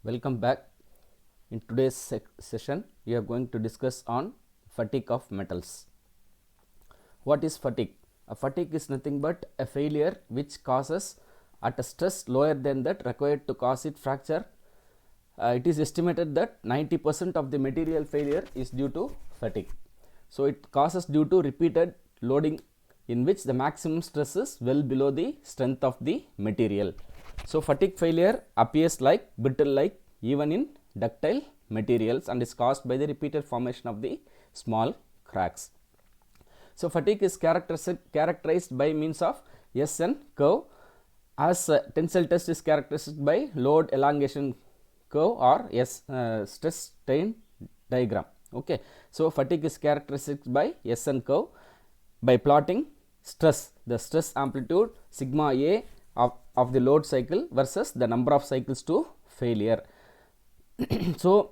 Welcome back. In today's session, we are going to discuss on fatigue of metals. What is fatigue? A fatigue is nothing but a failure which causes at a stress lower than that required to cause it fracture. It is estimated that 90% of the material failure is due to fatigue. So it causes due to repeated loading in which the maximum stress is well below the strength of the material. So fatigue failure appears like brittle like even in ductile materials and is caused by the repeated formation of the small cracks. So fatigue is characterized by means of SN curve, as tensile test is characterized by load elongation curve or stress strain diagram. Okay, so fatigue is characterized by SN curve by plotting stress, the stress amplitude sigma A of the load cycle versus the number of cycles to failure. So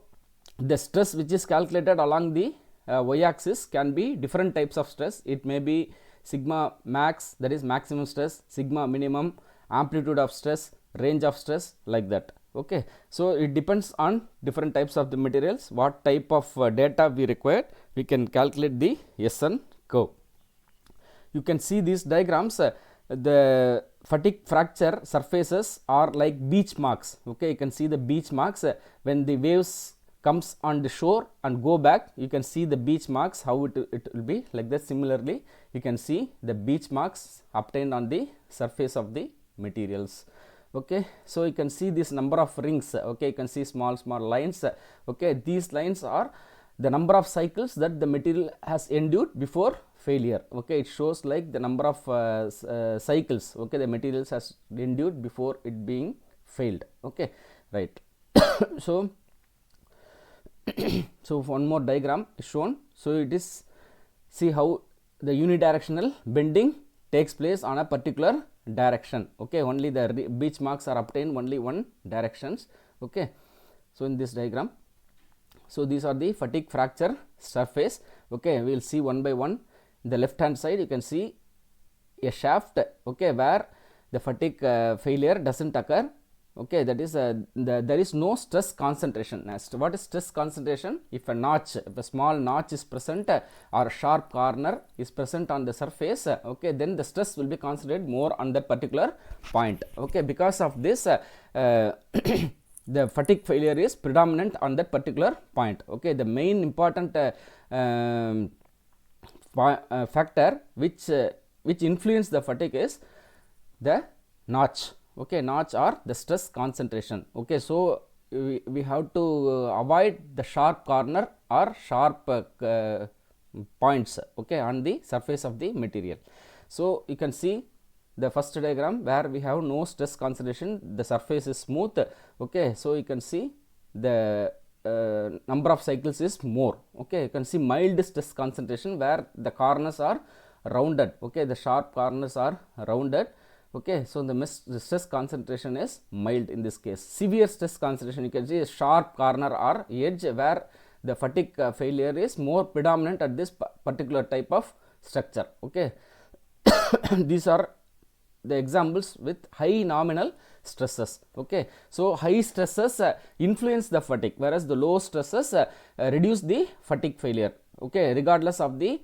the stress which is calculated along the y-axis can be different types of stress. It may be sigma max, that is maximum stress, sigma minimum, amplitude of stress, range of stress, like that. Okay, so it depends on different types of the materials, what type of data we require, we can calculate the SN curve. You can see these diagrams, the fatigue fracture surfaces are like beach marks. Okay, you can see the beach marks when the waves comes on the shore and go back, you can see the beach marks, how it will be like that. Similarly, you can see the beach marks obtained on the surface of the materials. Okay, so you can see this number of rings. Okay, you can see small lines. Okay, these lines are the number of cycles that the material has endured before failure. Okay, it shows like the number of cycles, okay, the materials has endured before it being failed. Okay, right. So so one more diagram is shown. So it is, see how the unidirectional bending takes place on a particular direction. Okay, only the beach marks are obtained only one directions. Okay, so in this diagram, so these are the fatigue fracture surface. Okay, we will see one by one. In the left hand side, you can see a shaft, okay, where the fatigue failure doesn't occur. Okay, that is there is no stress concentration. As to what is stress concentration? If a notch, if a small notch is present or a sharp corner is present on the surface, okay, then the stress will be concentrated more on that particular point. Okay, because of this the fatigue failure is predominant on that particular point. Okay, the main important factor which influence the fatigue is the notch. Okay, notch or the stress concentration. Okay, so we have to avoid the sharp corner or sharp points, okay, on the surface of the material. So you can see the first diagram where we have no stress concentration, the surface is smooth. Okay, so you can see the number of cycles is more. Okay, you can see mild stress concentration where the corners are rounded. Okay, the sharp corners are rounded. Okay, so the stress concentration is mild in this case. Severe stress concentration, you can see a sharp corner or edge where the fatigue failure is more predominant at this particular type of structure. Okay, these are the examples with high nominal stresses. Okay, so high stresses influence the fatigue, whereas the low stresses reduce the fatigue failure. Okay, regardless of the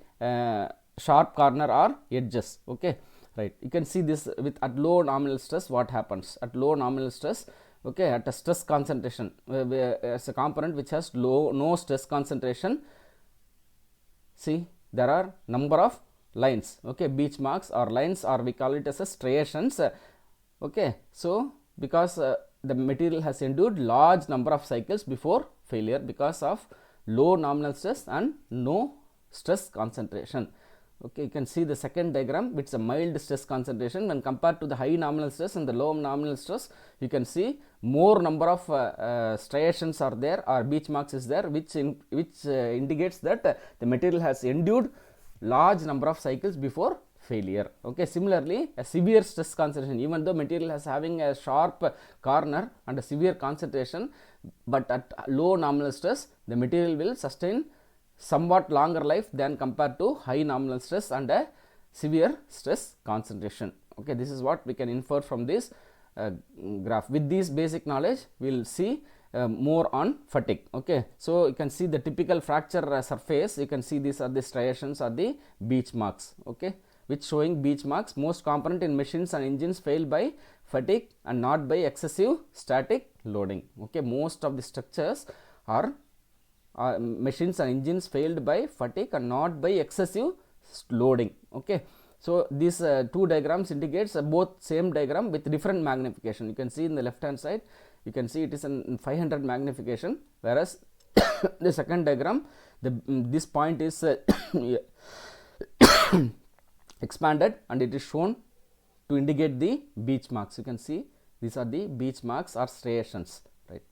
sharp corner or edges. Okay, right. You can see this with at low nominal stress what happens at low nominal stress. Okay, at a stress concentration as a component which has no stress concentration, see there are number of lines. Okay, beach marks or lines, or we call it as a striations. Okay, so because the material has endured large number of cycles before failure because of low nominal stress and no stress concentration. Okay, you can see the second diagram, which is a mild stress concentration when compared to the high nominal stress and the low nominal stress. You can see more number of striations are there or beach marks is there, which indicates that the material has endured large number of cycles before failure. Okay, similarly a severe stress concentration, even though material has having a sharp corner and a severe concentration, but at low nominal stress the material will sustain somewhat longer life than compared to high nominal stress and a severe stress concentration. Okay, this is what we can infer from this graph. With this basic knowledge, we will see more on fatigue. Okay, so you can see the typical fracture surface. You can see these are the striations or the beach marks, okay, which showing beach marks. Most component in machines and engines fail by fatigue and not by excessive static loading. Okay, most of the structures are machines and engines failed by fatigue and not by excessive loading. Okay, so these two diagrams indicates both same diagram with different magnification. You can see in the left hand side, you can see it is in 500 magnification, whereas the second diagram, this point is expanded and it is shown to indicate the beach marks. You can see these are the beach marks or striations, right?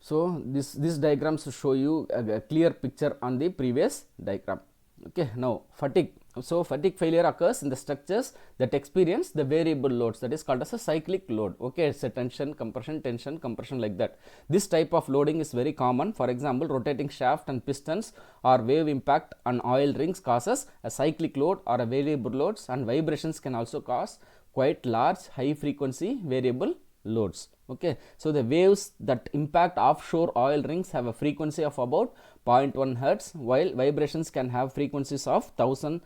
So this diagrams show you a clear picture on the previous diagram. Okay, now fatigue. So fatigue failure occurs in the structures that experience the variable loads, that is called as a cyclic load. Okay, it's a tension, compression like that. This type of loading is very common. For example, rotating shaft and pistons or wave impact on oil rings causes a cyclic load or a variable loads, and vibrations can also cause quite large high frequency variable loads. Okay, so the waves that impact offshore oil rings have a frequency of about 0.1 hertz, while vibrations can have frequencies of 100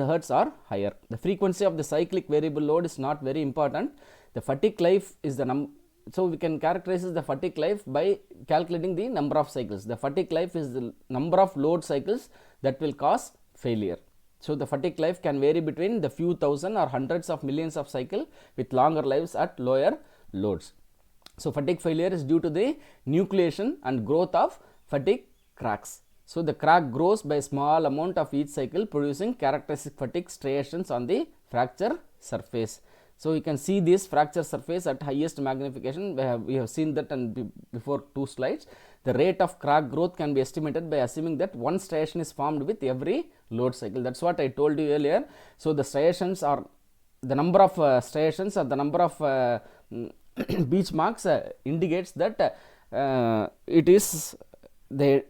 hertz or higher. The frequency of the cyclic variable load is not very important. The fatigue life is the so we can characterize the fatigue life by calculating the number of cycles. The fatigue life is the number of load cycles that will cause failure. So the fatigue life can vary between the few thousand or hundreds of millions of cycle with longer lives at lower loads. So fatigue failure is due to the nucleation and growth of fatigue cracks. So the crack grows by small amount of each cycle, producing characteristic fatigue striations on the fracture surface. So you can see this fracture surface at highest magnification. We have seen that and before 2 slides. The rate of crack growth can be estimated by assuming that one striation is formed with every load cycle. That's what I told you earlier. So the striations are the number of striations or the number of beach marks indicates that it is the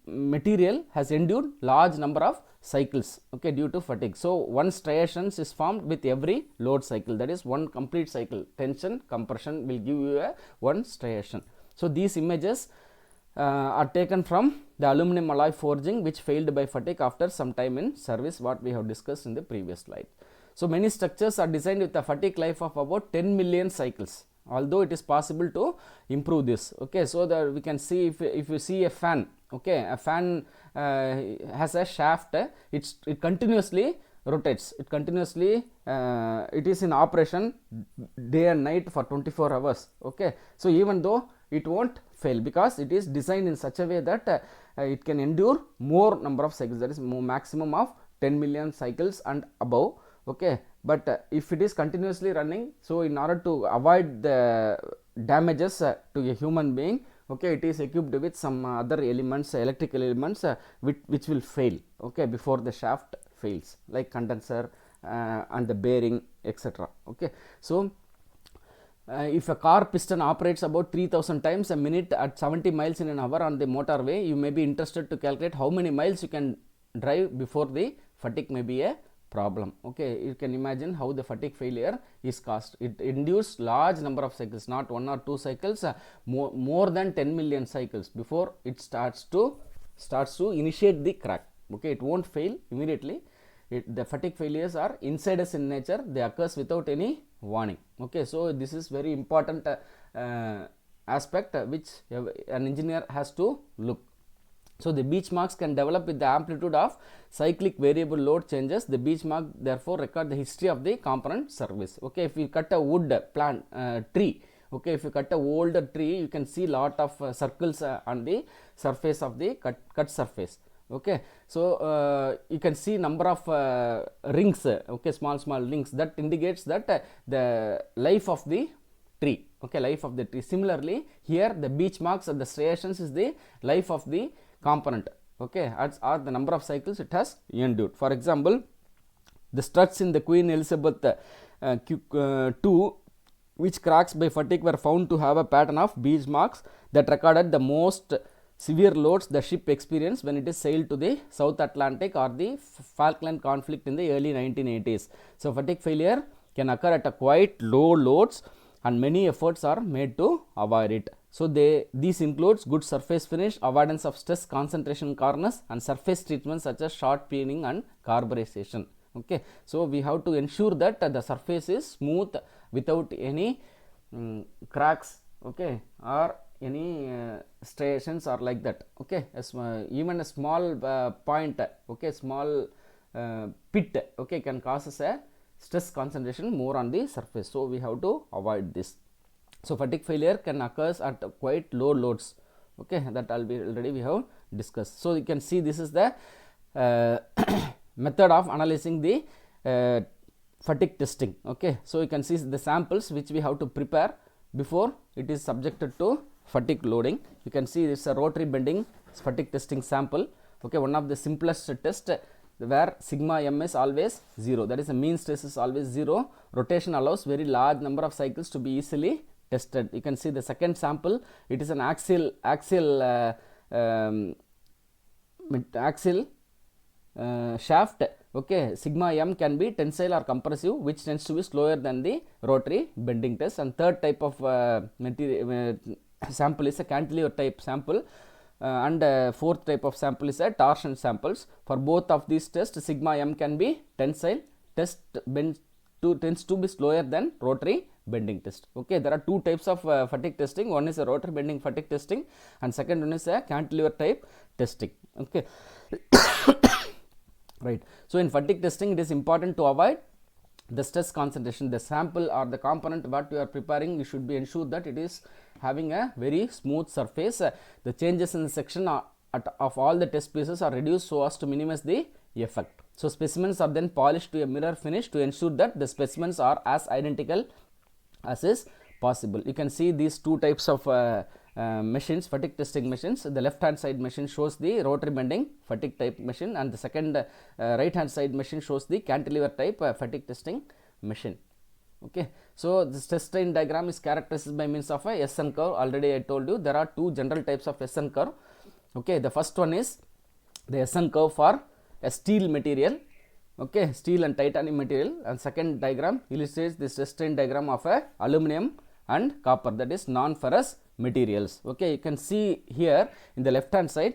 material has endured large number of cycles, okay, due to fatigue. So one striations is formed with every load cycle, that is one complete cycle. Tension, compression will give you a one striation. So these images are taken from the aluminum alloy forging which failed by fatigue after some time in service, what we have discussed in the previous slide. So many structures are designed with a fatigue life of about 10 million cycles, although it is possible to improve this. Okay, so that we can see if you see a fan, okay, a fan has a shaft, it continuously rotates, it continuously it is in operation day and night for 24 hours. Okay, so even though it won't fail because it is designed in such a way that it can endure more number of cycles, that is maximum of 10 million cycles and above. Okay, but if it is continuously running, so in order to avoid the damages to a human being, okay, it is equipped with some other elements, electrical elements which will fail, okay, before the shaft fails, like condenser and the bearing, etc. Okay, so if a car piston operates about 3000 times a minute at 70 miles in an hour on the motorway, you may be interested to calculate how many miles you can drive before the fatigue may be a problem. Okay, you can imagine how the fatigue failure is caused. It induces large number of cycles, not 1 or 2 cycles, more than 10 million cycles before it starts to initiate the crack. Okay, it won't fail immediately. The fatigue failures are insidious in nature, they occurs without any warning. Okay, so this is very important aspect which an engineer has to look. So the beach marks can develop with the amplitude of cyclic variable load changes. The beach mark therefore record the history of the component service. Okay, if you cut a wood plant tree, okay, if you cut a old tree, you can see lot of circles on the surface of the cut surface. Okay, so you can see number of rings, okay, small rings, that indicates that the life of the tree, okay, life of the tree. Similarly here the beach marks or the striations is the life of the component, okay, or the number of cycles it has endured. For example, the struts in the Queen Elizabeth II which cracks by fatigue were found to have a pattern of beach marks that recorded the most severe loads the ship experienced when it is sailed to the South Atlantic or the Falkland conflict in the early 1980s. So fatigue failure can occur at a quite low loads and many efforts are made to avoid it. So these includes good surface finish, avoidance of stress concentration corners, and surface treatments such as short peening and carburization. Okay, so we have to ensure that the surface is smooth without any cracks, okay, or any striations or like that. Okay, even a small point, okay, small pit, okay, can cause a stress concentration more on the surface. So we have to avoid this. So fatigue failure can occurs at quite low loads, okay, that already we have discussed. So you can see this is the method of analyzing the fatigue testing. Okay, so you can see the samples which we have to prepare before it is subjected to fatigue loading. You can see it's a rotary bending fatigue testing sample. Okay, one of the simplest test where sigma m is always 0, that is the mean stress is always 0. Rotation allows very large number of cycles to be easily tested. You can see the second sample, it is an axial shaft. Okay, sigma m can be tensile or compressive, which tends to be slower than the rotary bending test. And third type of material sample is a cantilever type sample, and fourth type of sample is a torsion samples. For both of these tests, sigma m can be tensile test, tends to be slower than rotary bending test. Okay, there are two types of fatigue testing. One is a rotary bending fatigue testing, and second one is a cantilever type testing. Okay. Right. So in fatigue testing, it is important to avoid the stress concentration. The sample or the component what you are preparing, you should be ensured that it is having a very smooth surface. The changes in the section of all the test pieces are reduced so as to minimize the effect. So specimens are then polished to a mirror finish to ensure that the specimens are as identical as is possible. You can see these two types of machines, fatigue testing machines. The left hand side machine shows the rotary bending fatigue type machine, and the second right hand side machine shows the cantilever type fatigue testing machine. Okay, so this test strain diagram is characterized by means of a SN curve. Already I told you there are two general types of SN curve. Okay, the first one is the SN curve for a steel material, okay, steel and titanium material, and second diagram illustrates the stress strain diagram of a aluminum and copper, that is non-ferrous materials. Okay, you can see here in the left hand side.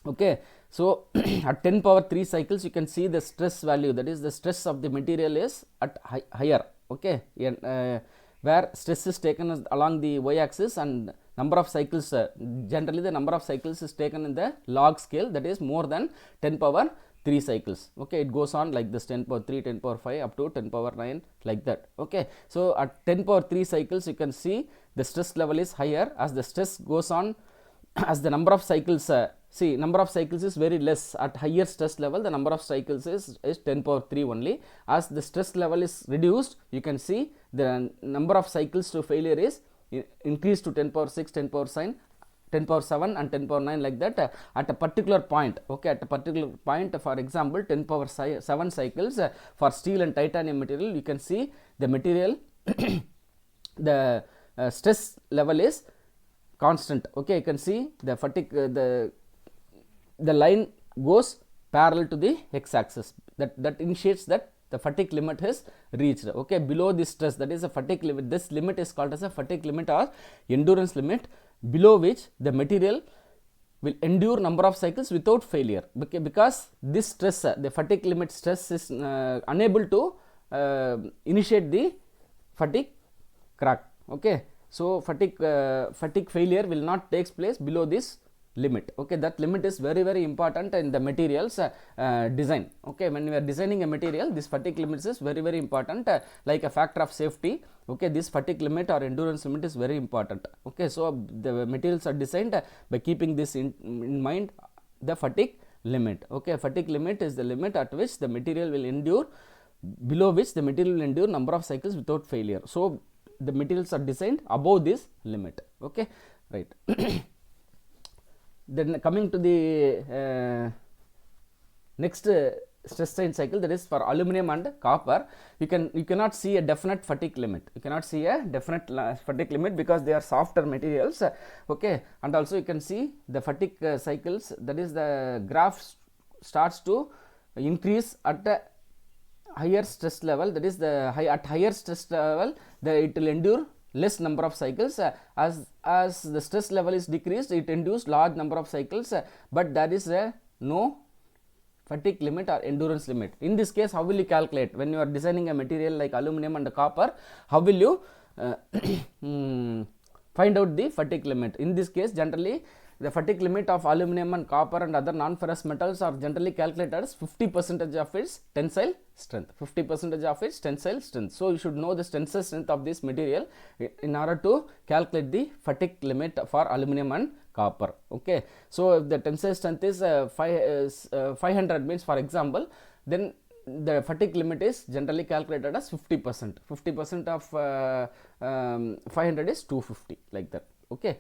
Okay, so at 10 power 3 cycles, you can see the stress value, that is the stress of the material is at higher. Okay, where stress is taken along the y axis, and number of cycles, generally the number of cycles is taken in the log scale, that is more than 10 power 3 cycles. Okay, it goes on like this, 10 power 3, 10 power 5 up to 10 power 9 like that. Okay, so at 10 power 3 cycles, you can see the stress level is higher. As the stress goes on, as the number of cycles, see, number of cycles is very less. At higher stress level, the number of cycles is 10 power 3 only. As the stress level is reduced, you can see the number of cycles to failure is increased to 10 power 6, 10 power 9, 10 power 7 and 10 power 9 like that at a particular point. Okay, at a particular point, for example 10 power 7 cycles for steel and titanium material, you can see the material the stress level is constant. Okay, you can see the fatigue, the line goes parallel to the x axis, that initiates that the fatigue limit is reached. Okay, below this stress, that is a fatigue limit, this limit is called as a fatigue limit or endurance limit, below which the material will endure number of cycles without failure, because this stress, the fatigue limit stress is unable to initiate the fatigue crack. Okay, so fatigue failure will not takes place below this limit. Okay, that limit is very important in the materials design. Okay, when we are designing a material, this fatigue limit is very important, like a factor of safety. Okay, this fatigue limit or endurance limit is very important. Okay, so the materials are designed by keeping this in mind, the fatigue limit. Okay, fatigue limit is the limit at which the material will endure, below which the material will endure number of cycles without failure. So the materials are designed above this limit. Okay, right. Then coming to the next stress strain cycle, that is for aluminum and copper, you cannot see a definite fatigue limit. You cannot see a definite fatigue limit because they are softer materials. Okay, and also you can see the fatigue cycles, that is the graph starts to increase at a higher stress level, that is the at higher stress level it will endure less number of cycles. As the stress level is decreased, it induces large number of cycles, but there is no fatigue limit or endurance limit. In this case, how will you calculate when you are designing a material like aluminum and copper? How will you find out the fatigue limit? In this case, generally the fatigue limit of aluminum and copper and other non-ferrous metals are generally calculated as 50% of its tensile strength. 50% of its tensile strength. So you should know the tensile strength of this material in order to calculate the fatigue limit for aluminum and copper. Okay, so if the tensile strength is 500 means, for example, then the fatigue limit is generally calculated as 50%. 50% of 500 is 250, like that. Okay,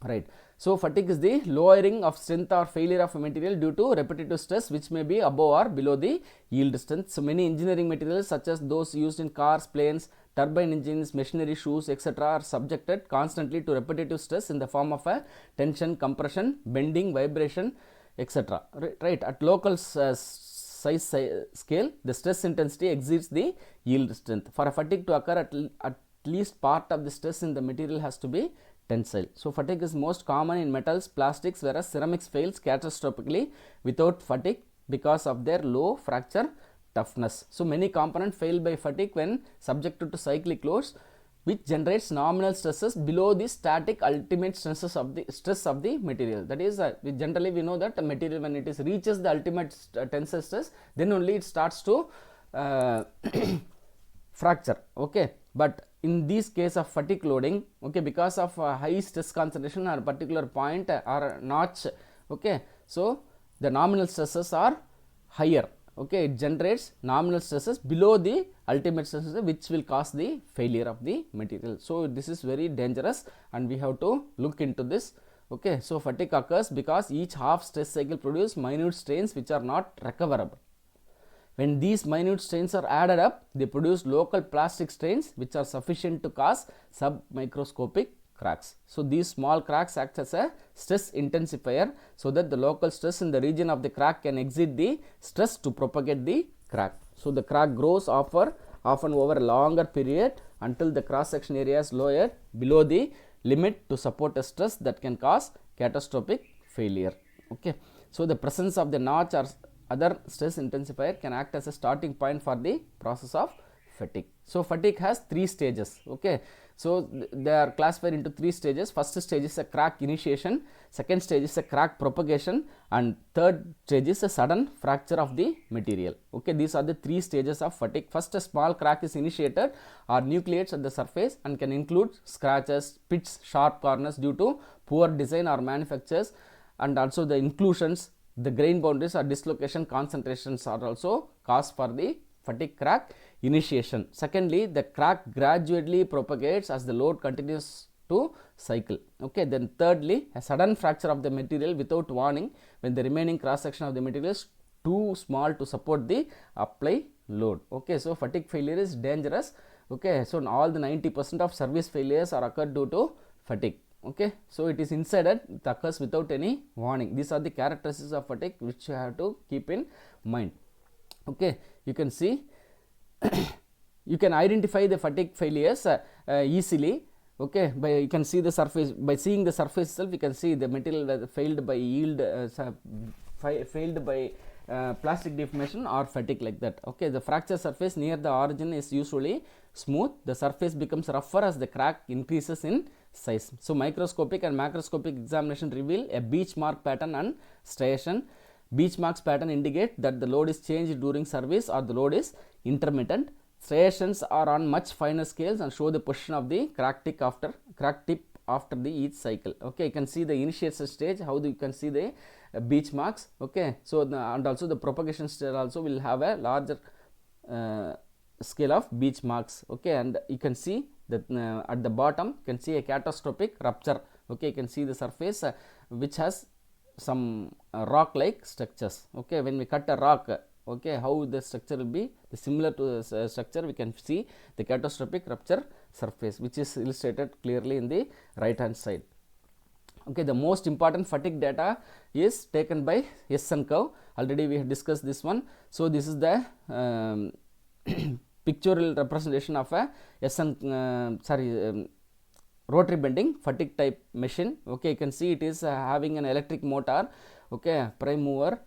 right. So fatigue is the lowering of strength or failure of a material due to repetitive stress, which may be above or below the yield strength. So many engineering materials, such as those used in cars, planes, turbine engines, machinery, shoes, etc., are subjected constantly to repetitive stress in the form of a tension, compression, bending, vibration, etc. Right. At local size scale, the stress intensity exceeds the yield strength. For a fatigue to occur, at least part of the stress in the material has to be tensile. So fatigue is most common in metals, plastics, whereas ceramics fails catastrophically without fatigue because of their low fracture toughness. So many components fail by fatigue when subjected to cyclic loads, which generates nominal stresses below the static ultimate stresses of the stress of the material. That is, generally we know that the material, when it is reaches the ultimate tensile stress, then only it starts to fracture. Okay, but in this case of fatigue loading, okay, because of high stress concentration or particular point or notch, okay, so the nominal stresses are higher. Okay, it generates nominal stresses below the ultimate stresses, which will cause the failure of the material. So this is very dangerous and we have to look into this. Okay, so fatigue occurs because each half stress cycle produces minute strains which are not recoverable. When these minute strains are added up, they produce local plastic strains which are sufficient to cause submicroscopic cracks. So these small cracks act as a stress intensifier, so that the local stress in the region of the crack can exceed the stress to propagate the crack. So the crack grows often over a longer period until the cross section area is lowered below the limit to support a stress that can cause catastrophic failure. Okay, so the presence of the notch or other stress intensifier can act as a starting point for the process of fatigue. So fatigue has 3 stages. Okay, so they are classified into 3 stages. First stage is a crack initiation, second stage is a crack propagation, and third stage is a sudden fracture of the material. Okay, these are the 3 stages of fatigue. First, a small crack is initiated or nucleates at the surface and can include scratches, pits, sharp corners due to poor design or manufactures, and also the inclusions, the grain boundaries or dislocation concentrations are also cause for the fatigue crack initiation. Secondly, the crack gradually propagates as the load continues to cycle. Okay, then thirdly, a sudden fracture of the material without warning when the remaining cross section of the material is too small to support the apply load. Okay, so fatigue failure is dangerous. Okay, so all the 90% of service failures are occurred due to fatigue. Okay, so it is insider, it occurs without any warning. These are the characteristics of fatigue which you have to keep in mind. Okay, you can see you can identify the fatigue failures easily. Okay, by you can see the surface, by seeing the surface itself you can see the material failed by yield, failed by plastic deformation or fatigue, like that. Okay, the fracture surface near the origin is usually smooth. The surface becomes rougher as the crack increases in size. So microscopic and macroscopic examination reveal a beach mark pattern and striation. Beach marks pattern indicate that the load is changed during service or the load is intermittent. Striations are on much finer scales and show the position of the crack tip after the each cycle. Okay, you can see the initiation stage, how you can see the beach marks. Okay, so and also the propagation stage also will have a larger scale of beach marks. Okay, and you can see that at the bottom you can see a catastrophic rupture. Okay, you can see the surface which has some rock like structures. Okay, when we cut a rock, okay, how the structure will be similar to the structure, we can see the catastrophic rupture surface, which is illustrated clearly in the right hand side. Okay, the most important fatigue data is taken by SN curve. Already we have discussed this one. So this is the pictorial representation of a rotary bending fatigue type machine. Okay, you can see it is having an electric motor, okay, prime mover,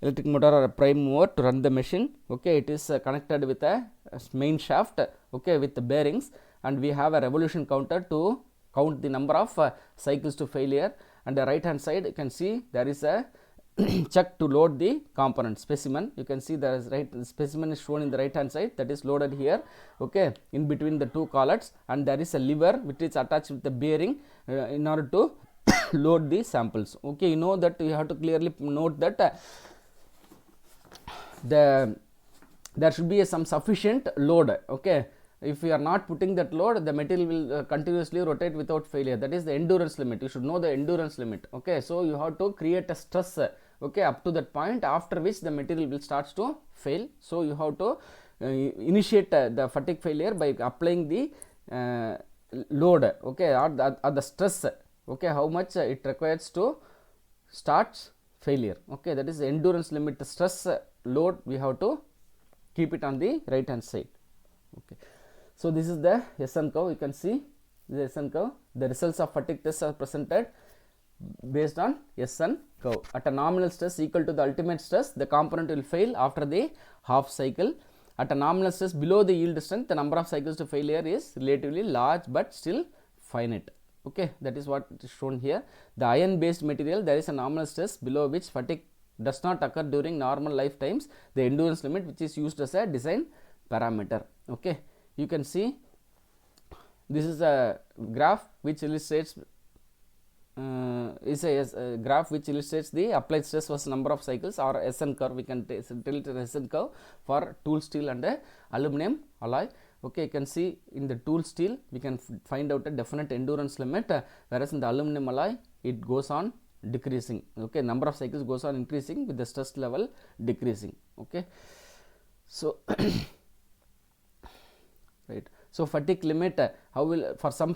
electric motor or a prime mover to run the machine. Okay, it is connected with a main shaft, okay, with the bearings, and we have a revolution counter to count the number of cycles to failure. And the right hand side you can see there is a chuck to load the component specimen. You can see there is specimen is shown in the right hand side, that is loaded here, okay, in between the two collets, and there is a lever which is attached with the bearing in order to load the samples. Okay, you know that you have to clearly note that there should be some sufficient load. Okay, if you are not putting that load, the material will continuously rotate without failure. That is the endurance limit. You should know the endurance limit. Okay, so you have to create a stress, okay, up to that point, after which the material will starts to fail. So you have to initiate the fatigue failure by applying the load, okay, or the stress, okay, how much it requires to start failure. Okay, that is the endurance limit stress load. We have to keep it on the right hand side. Okay, so this is the SN curve. You can see the SN curve. The results of fatigue tests are presented based on SN curve. At a nominal stress equal to the ultimate stress, the component will fail after the half cycle. At a nominal stress below the yield strength, the number of cycles to failure is relatively large but still finite. Okay, that is what is shown here. The iron based material, there is a nominal stress below which fatigue does not occur during normal lifetimes, the endurance limit which is used as a design parameter. Okay, you can see this is a graph which illustrates graph which illustrates the applied stress versus number of cycles, or SN curve. We can tell it as SN curve for tool steel and aluminum alloy. Okay, you can see in the tool steel we can find out a definite endurance limit, whereas in the aluminum alloy it goes on decreasing. Okay, number of cycles goes on increasing with the stress level decreasing. Okay, so right, so fatigue limit, how will, for some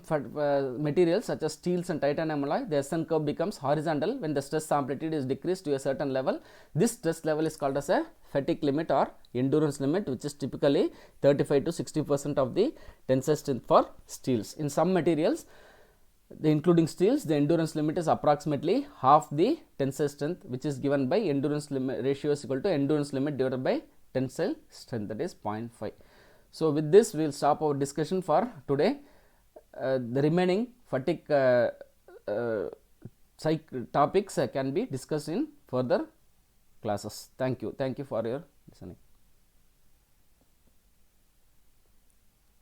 materials such as steels and titanium alloy, the SN curve becomes horizontal when the stress amplitude is decreased to a certain level. This stress level is called as a fatigue limit or endurance limit, which is typically 35 to 60% of the tensile strength for steels. In some materials, including steels, the endurance limit is approximately half the tensile strength, which is given by endurance limit ratio is equal to endurance limit divided by tensile strength, that is 0.5. So with this we will stop our discussion for today. The remaining fatigue topics can be discussed in further classes. Thank you for your listening.